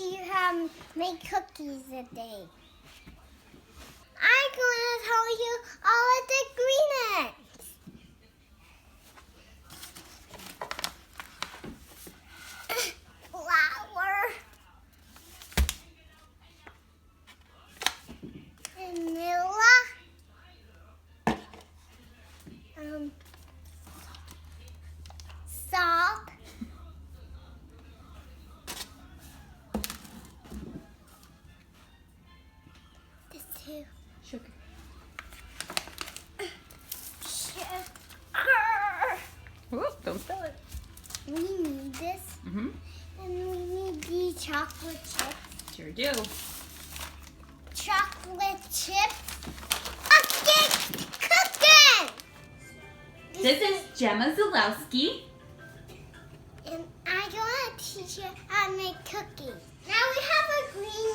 teach you how to make cookies today. I'm going to tell you all of the ingredients. Flour, vanilla, salt, this too. Sugar. Sugar. Whoop, don't spill it. We need this, Mm-hmm. and we need the chocolate chips. Sure do. Chocolate chips. Okay, cooking. This is Gemma Zalewski. And I'm going to teach you how to make cookies. Now we have a green